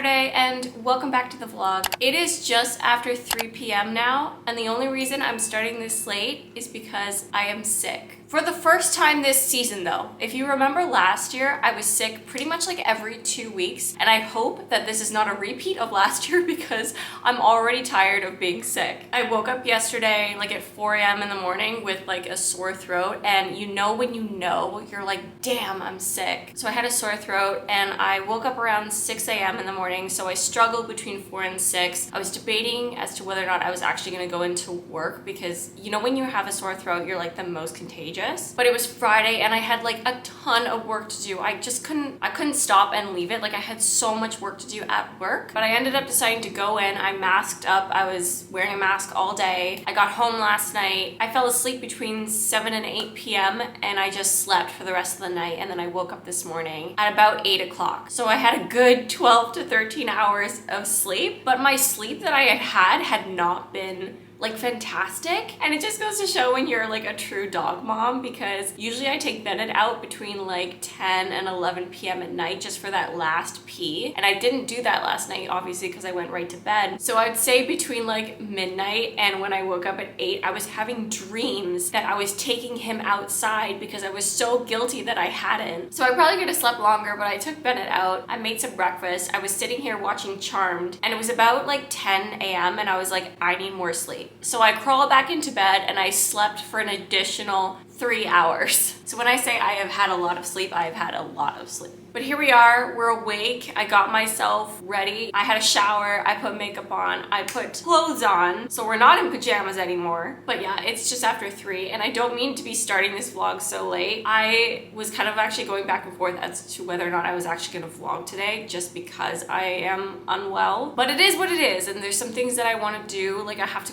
Saturday and welcome back to the vlog. It is just after 3 p.m. now, and the only reason I'm starting this late is because I am sick. For the first time this season though, if you remember last year, I was sick pretty much like every 2 weeks, and I hope that this is not a repeat of last year because I'm already tired of being sick. I woke up yesterday like at 4 a.m. in the morning with like a sore throat, and you know when you know, you're like, damn, I'm sick. So I had a sore throat and I woke up around 6 a.m. in the morning, so I struggled between 4 and 6. I was debating as to whether or not I was actually gonna go into work because you know when you have a sore throat, you're like the most contagious. But it was Friday and I had like a ton of work to do. I couldn't stop and leave it. Like I had so much work to do at work, but I ended up deciding to go in. I masked up. I was wearing a mask all day. I got home last night. I fell asleep between 7 and 8 p.m. and I just slept for the rest of the night, and then I woke up this morning at about 8 o'clock. So I had a good 12 to 13 hours of sleep, but my sleep that I had not been like fantastic. And it just goes to show when you're like a true dog mom, because usually I take Bennett out between like 10 and 11 p.m. at night just for that last pee. And I didn't do that last night, obviously, because I went right to bed. So I'd say between like midnight and when I woke up at 8, I was having dreams that I was taking him outside because I was so guilty that I hadn't. So I probably could have slept longer, but I took Bennett out. I made some breakfast. I was sitting here watching Charmed, and it was about like 10 a.m. and I was like, I need more sleep. So I crawled back into bed and I slept for an additional 3 hours. So when I say I have had a lot of sleep, I have had a lot of sleep. But here we are, we're awake. I got myself ready. I had a shower, I put makeup on, I put clothes on. So we're not in pajamas anymore. But yeah, it's just after 3, and I don't mean to be starting this vlog so late. I was kind of actually going back and forth as to whether or not I was actually gonna vlog today just because I am unwell. But it is what it is, and there's some things that I wanna do. Like I have to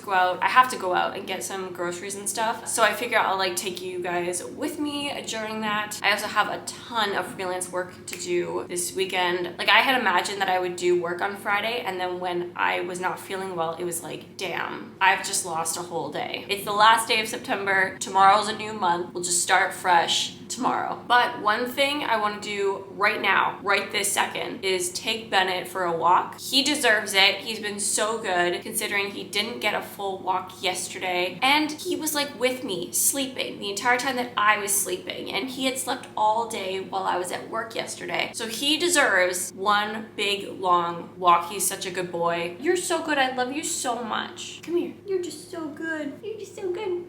go out and get some groceries and stuff. So I figure I'll like take you guys with me during that. I also have a ton of freelance work to do this weekend. Like I had imagined that I would do work on Friday, and then when I was not feeling well, it was like, damn, I've just lost a whole day. It's the last day of September. Tomorrow's a new month. We'll just start fresh tomorrow. But one thing I want to do right now, right this second, is take Bennett for a walk. He deserves it. He's been so good considering he didn't get a full walk yesterday, and he was like with me sleeping the entire time that I was sleeping, and he had slept all day while I was at work yesterday. So he deserves one big long walk. He's such a good boy. You're so good. I love you so much. Come here. You're just so good. You're just so good.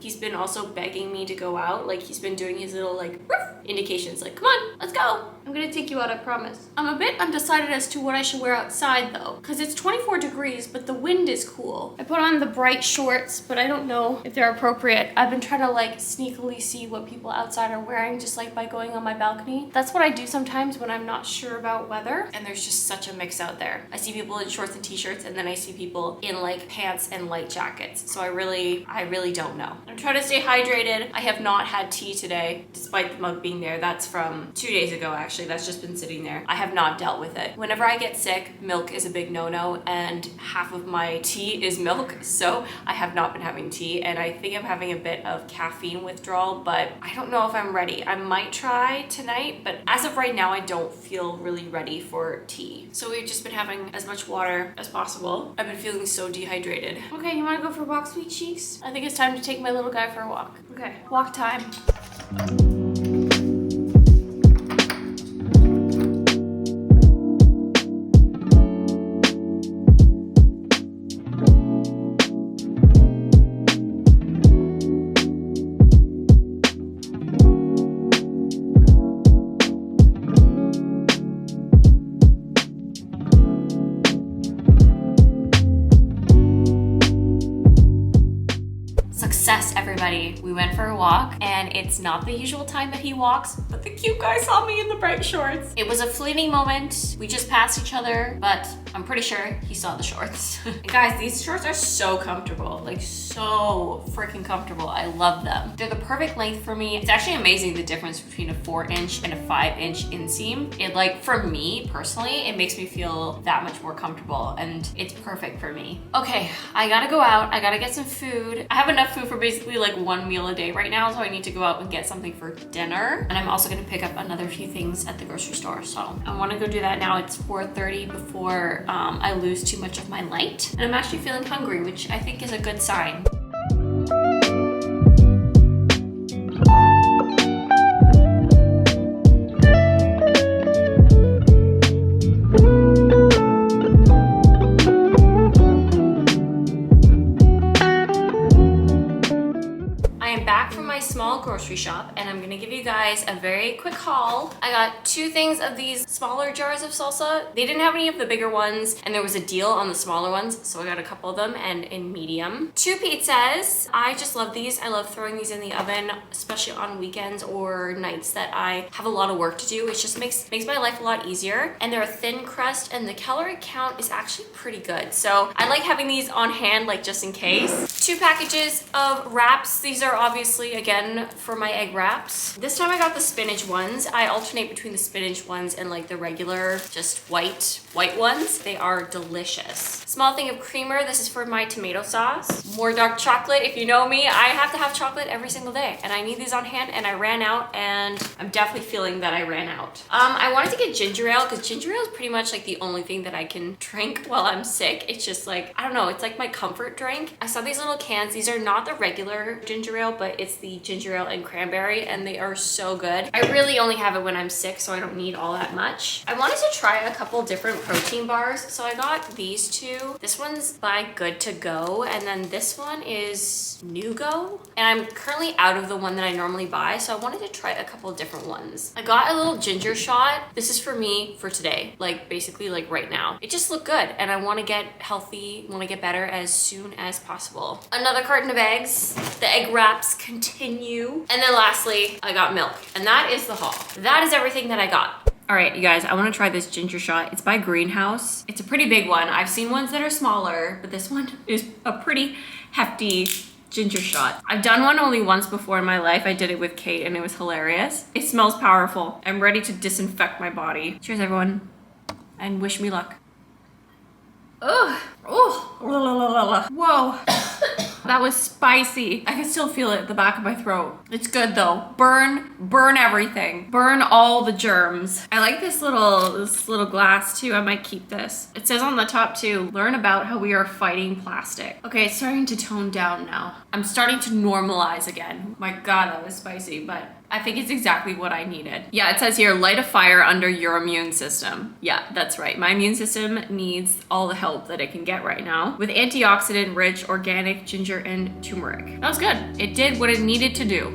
He's been also begging me to go out. Like he's been doing his little like indications like, come on, let's go. I'm gonna take you out, I promise. I'm a bit undecided as to what I should wear outside though, because it's 24 degrees, but the wind is cool. I put on the bright shorts, but I don't know if they're appropriate. I've been trying to like sneakily see what people outside are wearing just like by going on my balcony. That's what I do sometimes when I'm not sure about weather, and there's just such a mix out there. I see people in shorts and t-shirts, and then I see people in like pants and light jackets. So I really don't know. I'm trying to stay hydrated. I have not had tea today, despite the mug being there. That's from 2 days ago, actually. That's just been sitting there. I have not dealt with it. Whenever I get sick, milk is a big no-no, and half of my tea is milk, so I have not been having tea, and I think I'm having a bit of caffeine withdrawal, but I don't know if I'm ready. I might try tonight, but as of right now, I don't feel really ready for tea. So we've just been having as much water as possible. I've been feeling so dehydrated. Okay, you wanna go for a walk, sweet cheeks? I think it's time to take my little guy for a walk. Okay, walk time. Success, everybody. We went for a walk, and it's not the usual time that he walks, but the cute guy saw me in the bright shorts. It was a fleeting moment. We just passed each other, but I'm pretty sure he saw the shorts. And guys, these shorts are so comfortable, like so freaking comfortable. I love them. They're the perfect length for me. It's actually amazing the difference between a 4-inch and a 5-inch inseam. It like, for me personally, it makes me feel that much more comfortable, and it's perfect for me. Okay, I gotta go out. I gotta get some food. I have enough food for basically like like one meal a day right now, so I need to go out and get something for dinner. And I'm also gonna pick up another few things at the grocery store. So I wanna go do that now. It's 4:30 before I lose too much of my light. And I'm actually feeling hungry, which I think is a good sign. Small grocery shop, and I'm gonna give you guys a very quick haul. I got 2 things of these smaller jars of salsa. They didn't have any of the bigger ones, and there was a deal on the smaller ones, so I got a couple of them, and in medium. 2 pizzas. I just love these. I love throwing these in the oven, especially on weekends or nights that I have a lot of work to do. It just makes my life a lot easier. And they're a thin crust, and the calorie count is actually pretty good. So I like having these on hand, like just in case. 2 packages of wraps. These are obviously, again, for my egg wraps. This time I got the spinach ones. I alternate between the spinach ones and like the regular, just white ones. They are delicious. Small thing of creamer. This is for my tomato sauce. More dark chocolate. If you know me, I have to have chocolate every single day, and I need these on hand, and I ran out, and I'm definitely feeling that I ran out. I wanted to get ginger ale because ginger ale is pretty much like the only thing that I can drink while I'm sick. It's just like, I don't know, it's like my comfort drink. I saw these little cans. These are not the regular ginger ale, but it's the ginger ale and cranberry, and they are so good. I really only have it when I'm sick, so I don't need all that much. I wanted to try a couple different protein bars, so I got these 2. This one's by Good to Go, and then this one is Nugo. And I'm currently out of the one that I normally buy, so I wanted to try a couple different ones. I got a little ginger shot. This is for me for today, like basically like right now. It just looked good, and I want to get healthy, want to get better as soon as possible. Another carton of eggs. The egg wraps continue. And then lastly, I got milk, and that is the haul. That is everything that I got. All right, you guys, I want to try this ginger shot. It's by Greenhouse. It's a pretty big one. I've seen ones that are smaller, but this one is a pretty hefty ginger shot. I've done one only once before in my life. I did it with Kate, and it was hilarious. It smells powerful. I'm ready to disinfect my body. Cheers, everyone, and wish me luck. Ugh. Oh. Whoa. That was spicy. I can still feel it at the back of my throat. It's good though. Burn everything. Burn all the germs. I like this little glass too. I might keep this. It says on the top too, learn about how we are fighting plastic. Okay, it's starting to tone down now. I'm starting to normalize again. My God, that was spicy, but I think it's exactly what I needed. Yeah, it says here, light a fire under your immune system. Yeah, that's right. My immune system needs all the help that it can get right now with antioxidant-rich organic ginger and turmeric. That was good. It did what it needed to do.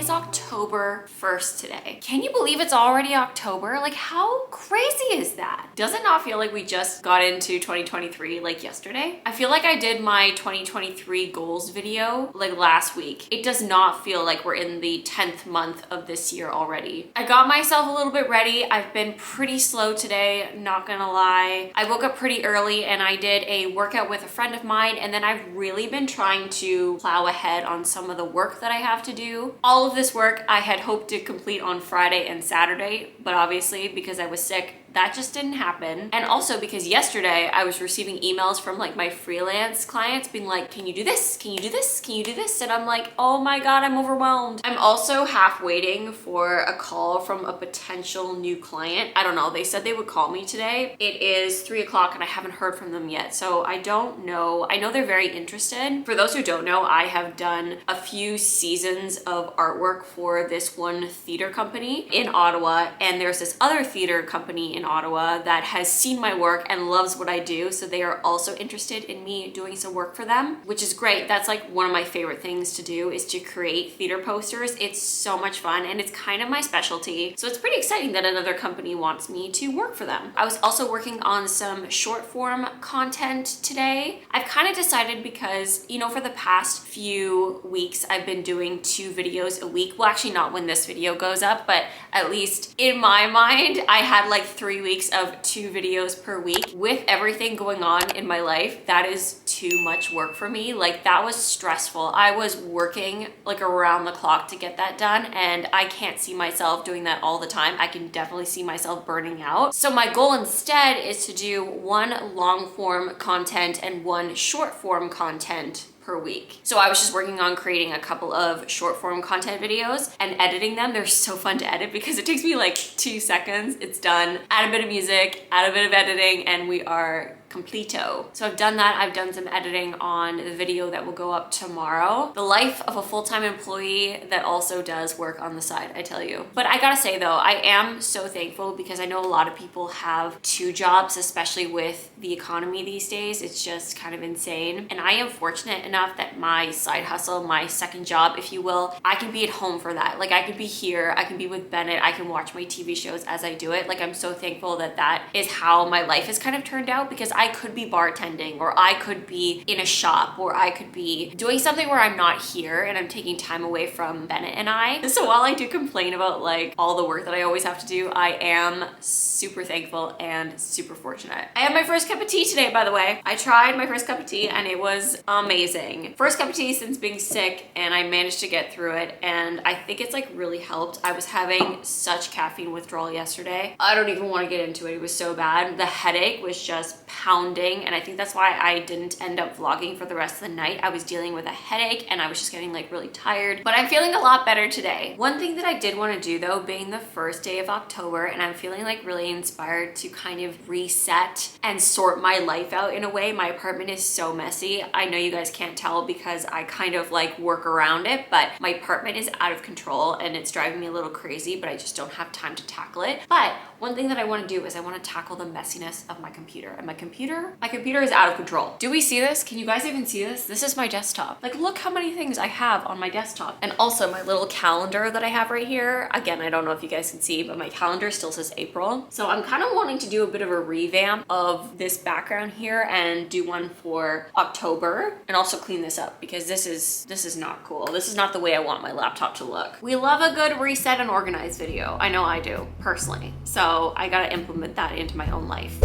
October 1st today. Can you believe it's already October? Like, how crazy is that? Does it not feel like we just got into 2023 like yesterday? I feel like I did my 2023 goals video like last week. It does not feel like we're in the 10th month of this year already. I got myself a little bit ready. I've been pretty slow today, not gonna lie. I woke up pretty early and I did a workout with a friend of mine, and then I've really been trying to plow ahead on some of the work that I have to do. All of this work I had hoped to complete on Friday and Saturday, but obviously because I was sick, that just didn't happen. And also because yesterday I was receiving emails from like my freelance clients being like, can you do this? Can you do this? Can you do this? And I'm like, oh my God, I'm overwhelmed. I'm also half waiting for a call from a potential new client. I don't know. They said they would call me today. It is 3 o'clock and I haven't heard from them yet. So I don't know. I know they're very interested. For those who don't know, I have done a few seasons of artwork for this one theater company in Ottawa. And there's this other theater company in Ottawa that has seen my work and loves what I do. So they are also interested in me doing some work for them, which is great. That's like one of my favorite things to do, is to create theater posters. It's so much fun and it's kind of my specialty. So it's pretty exciting that another company wants me to work for them. I was also working on some short form content today. I've kind of decided because, you know, for the past few weeks, I've been doing 2 videos a week. Well, actually not when this video goes up, but at least in my mind, I had like 3 weeks of 2 videos per week. With everything going on in my life, that is too much work for me. Like, that was stressful. I was working like around the clock to get that done, and I can't see myself doing that all the time. I can definitely see myself burning out. So my goal instead is to do 1 long form content and 1 short form content per week. So I was just working on creating a couple of short form content videos and editing them. They're so fun to edit because it takes me like 2 seconds. It's done. Add a bit of music, add a bit of editing, and we are completo. So I've done that. I've done some editing on the video that will go up tomorrow. The life of a full-time employee that also does work on the side, I tell you. But I gotta say though, I am so thankful because I know a lot of people have 2 jobs, especially with the economy these days. It's just kind of insane. And I am fortunate enough that my side hustle, my second job, if you will, I can be at home for that. Like, I can be here, I can be with Bennett, I can watch my TV shows as I do it. Like, I'm so thankful that that is how my life has kind of turned out, because I could be bartending, or I could be in a shop, or I could be doing something where I'm not here and I'm taking time away from Bennett and I. So while I do complain about like all the work that I always have to do, I am super thankful and super fortunate. I had my first cup of tea today, by the way. I tried my first cup of tea and it was amazing. First cup of tea since being sick, and I managed to get through it, and I think it's like really helped. I was having such caffeine withdrawal yesterday. I don't even want to get into it. It was so bad. The headache was just pounding, and I think that's why I didn't end up vlogging for the rest of the night. I was dealing with a headache and I was just getting like really tired, but I'm feeling a lot better today. One thing that I did want to do though, being the first day of October, and I'm feeling like really inspired to kind of reset and sort my life out in a way. My apartment is so messy. I know you guys can't tell because I kind of like work around it, but my apartment is out of control and it's driving me a little crazy, but I just don't have time to tackle it. But one thing that I want to do is I want to tackle the messiness of my computer. And my computer is out of control. Do we see this? Can you guys even see this? This is my desktop. Like, look how many things I have on my desktop. And also my little calendar that I have right here. Again, I don't know if you guys can see, but my calendar still says April. So I'm kind of wanting to do a bit of a revamp of this background here and do one for October, and also clean this up because this is not cool. This is not the way I want my laptop to look. We love a good reset and organize video. I know I do personally. So I gotta implement that into my own life.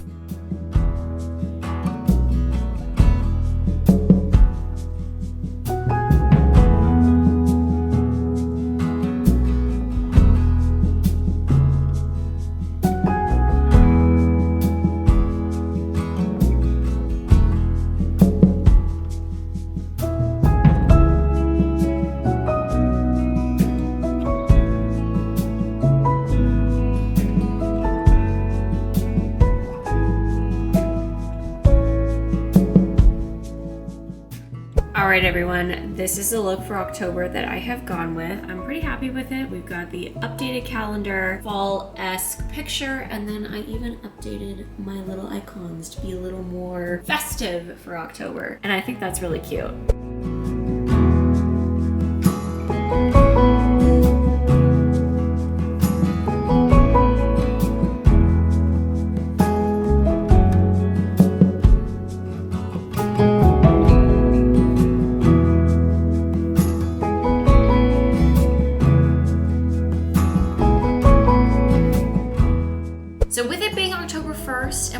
All right, everyone, this is the look for October that I have gone with. I'm pretty happy with it. We've got the updated calendar, fall-esque picture, and then I even updated my little icons to be a little more festive for October. And I think that's really cute.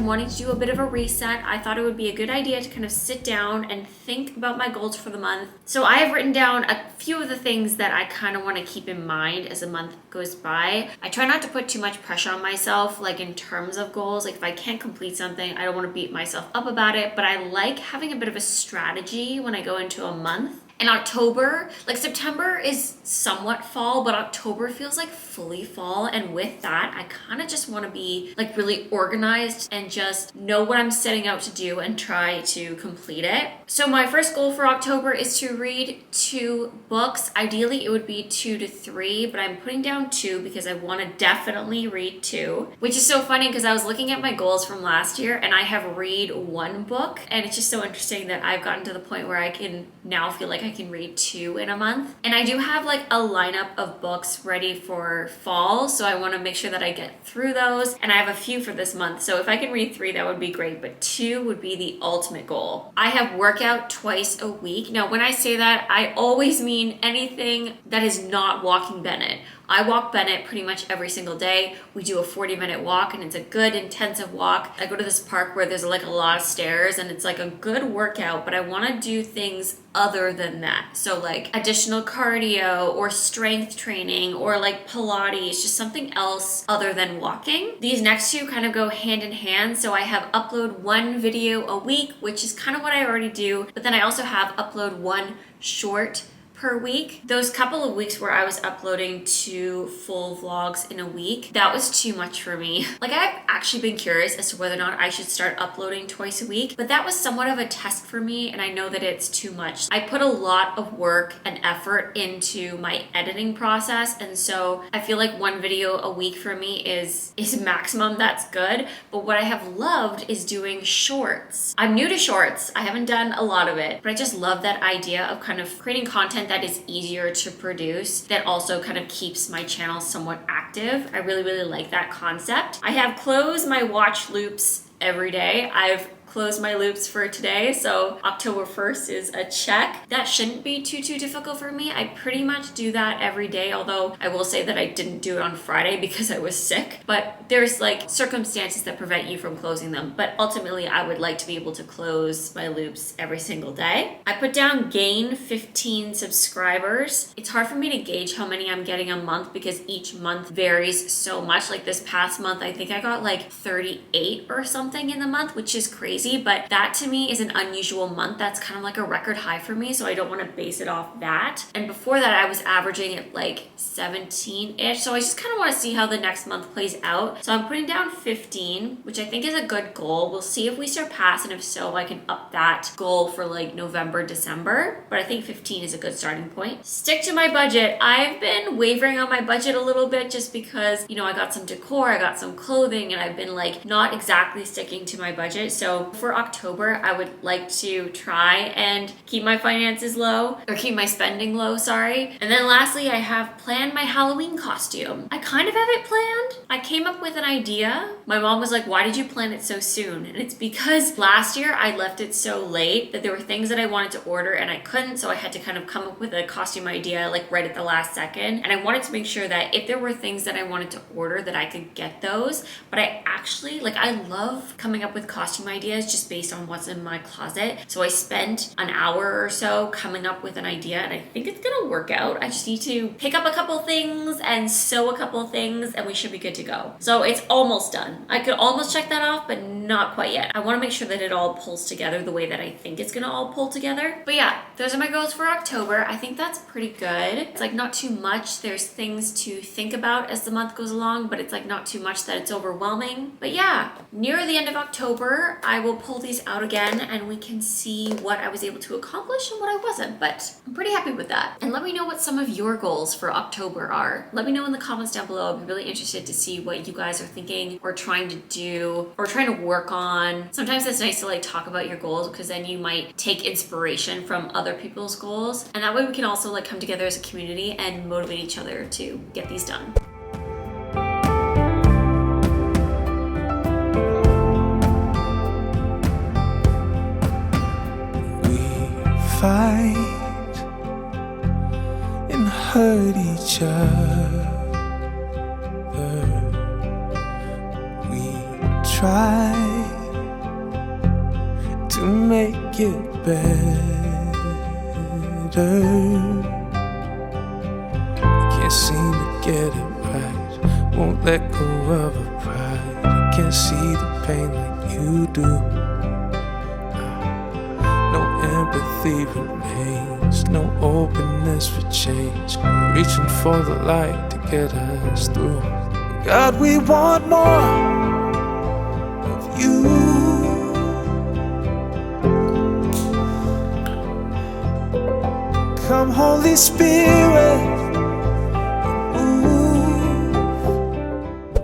I'm wanting to do a bit of a reset, I thought it would be a good idea to kind of sit down and think about my goals for the month. So I have written down a few of the things that I kind of want to keep in mind as the month goes by. I try not to put too much pressure on myself, like in terms of goals. Like if I can't complete something, I don't want to beat myself up about it, but I like having a bit of a strategy when I go into a month. In October, like September is somewhat fall, but October feels like fully fall. And with that, I kind of just want to be like really organized and just know what I'm setting out to do and try to complete it. So my first goal for October is to read 2 books. Ideally, it would be 2 to 3, but I'm putting down 2 because I want to definitely read 2, which is so funny because I was looking at my goals from last year and I have read 1 book. And it's just so interesting that I've gotten to the point where I can now feel like I can read 2 in a month. And I do have like a lineup of books ready for fall, so I want to make sure that I get through those, and I have a few for this month. So if I can read 3, that would be great, but 2 would be the ultimate goal. I have workout twice a week. Now when I say that, I always mean anything that is not walking Bennett. I walk Bennett pretty much every single day. We do a 40-minute walk and it's a good intensive walk. I go to this park where there's like a lot of stairs and it's like a good workout, but I want to do things other than that. So like additional cardio or strength training or like Pilates, just something else other than walking. These next 2 kind of go hand in hand. So I have upload 1 video a week, which is kind of what I already do, but then I also have upload 1 short per week. Those couple of weeks where I was uploading 2 full vlogs in a week, that was too much for me. Like I've actually been curious as to whether or not I should start uploading twice a week, but that was somewhat of a test for me and I know that it's too much. I put a lot of work and effort into my editing process, and so I feel like 1 video a week for me is maximum. That's good. But what I have loved is doing shorts. I'm new to shorts. I haven't done a lot of it, but I just love that idea of kind of creating content that is easier to produce, that also kind of keeps my channel somewhat active. I really, really like that concept. I have closed my watch loops every day. I've closed my loops for today, so October 1st is a check. That shouldn't be too difficult for me. I pretty much do that every day, although I will say that I didn't do it on Friday because I was sick, but there's like circumstances that prevent you from closing them. But ultimately, I would like to be able to close my loops every single day. I put down gain 15 subscribers. It's hard for me to gauge how many I'm getting a month because each month varies so much. Like this past month, I think I got like 38 or something in the month, which is crazy. But that to me is an unusual month. That's kind of like a record high for me, so I don't want to base it off that. And before that, I was averaging at like 17-ish, so I just kind of want to see how the next month plays out. So I'm putting down 15, which I think is a good goal. We'll see if we surpass, and if so, I can up that goal for like November, December. But I think 15 is a good starting point. Stick to my budget. I've been wavering on my budget a little bit just because, you know, I got some decor, I got some clothing, and I've been like not exactly sticking to my budget. So for October, I would like to try and keep my finances low, or keep my spending low, sorry. And then lastly, I have planned my Halloween costume. I kind of have it planned. I came up with an idea. My mom was like, why did you plan it so soon? And it's because last year I left it so late that there were things that I wanted to order and I couldn't, so I had to kind of come up with a costume idea like right at the last second. And I wanted to make sure that if there were things that I wanted to order that I could get those. But I actually, like, I love coming up with costume ideas just based on what's in my closet. So I spent an hour or so coming up with an idea and I think it's gonna work out. I just need to pick up a couple things and sew a couple things and we should be good to go. So it's almost done. I could almost check that off, but not quite yet. I wanna make sure that it all pulls together the way that I think it's gonna all pull together. But yeah, those are my goals for October. I think that's pretty good. It's like not too much. There's things to think about as the month goes along, but it's like not too much that it's overwhelming. But yeah, near the end of October, I will pull these out again and we can see what I was able to accomplish and what I wasn't, but I'm pretty happy with that. And let me know what some of your goals for October are. Let me know in the comments down below. I'd be really interested to see what you guys are thinking or trying to do or trying to work on. Sometimes it's nice to like talk about your goals because then you might take inspiration from other people's goals. And that way we can also like come together as a community and motivate each other to get these done. Fight and hurt each other. We try make it better. Can't seem to get it right. Won't let go of her pride. I can't see the pain like you do. No empathy remains, no openness for change. We're reaching for the light to get us through. God, we want more of you. Come, Holy Spirit.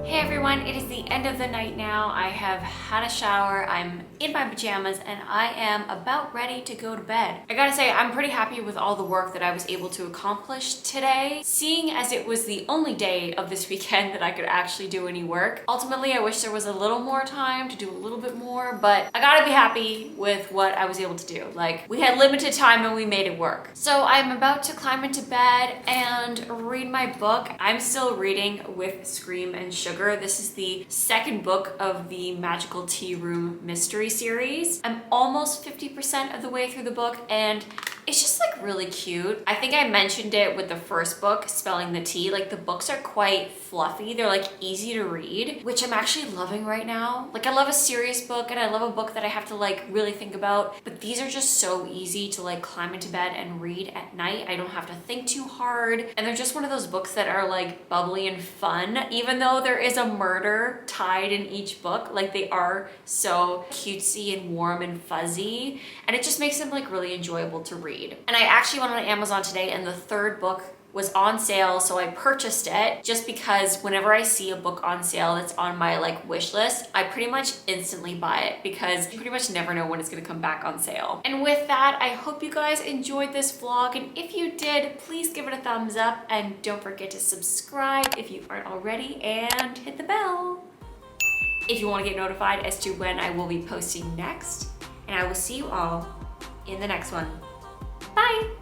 Hey everyone, it is the end of the night now. I have had a shower, I'm in my pajamas, and I am about ready to go to bed. I gotta say, I'm pretty happy with all the work that I was able to accomplish today, seeing as it was the only day of this weekend that I could actually do any work. Ultimately, I wish there was a little more time to do a little bit more, but I gotta be happy with what I was able to do. Like, we had limited time and we made it work. So I'm about to climb into bed and read my book. I'm still reading With Scream and Sugar. This is the second book of the Magical Tea Room mystery series. I'm almost 50% of the way through the book and it's just like really cute. I think I mentioned it with the first book, Spelling the Tea. Like the books are quite fluffy. They're like easy to read, which I'm actually loving right now. Like I love a serious book and I love a book that I have to like really think about, but these are just so easy to like climb into bed and read at night. I don't have to think too hard. And they're just one of those books that are like bubbly and fun, even though there is a murder tied in each book. Like they are so cutesy and warm and fuzzy. And it just makes them like really enjoyable to read. And I actually went on Amazon today and the third book was on sale, so I purchased it just because whenever I see a book on sale that's on my like wish list, I pretty much instantly buy it because you pretty much never know when it's gonna come back on sale. And with that, I hope you guys enjoyed this vlog, and if you did, please give it a thumbs up and don't forget to subscribe if you aren't already and hit the bell if you want to get notified as to when I will be posting next. And I will see you all in the next one. Bye!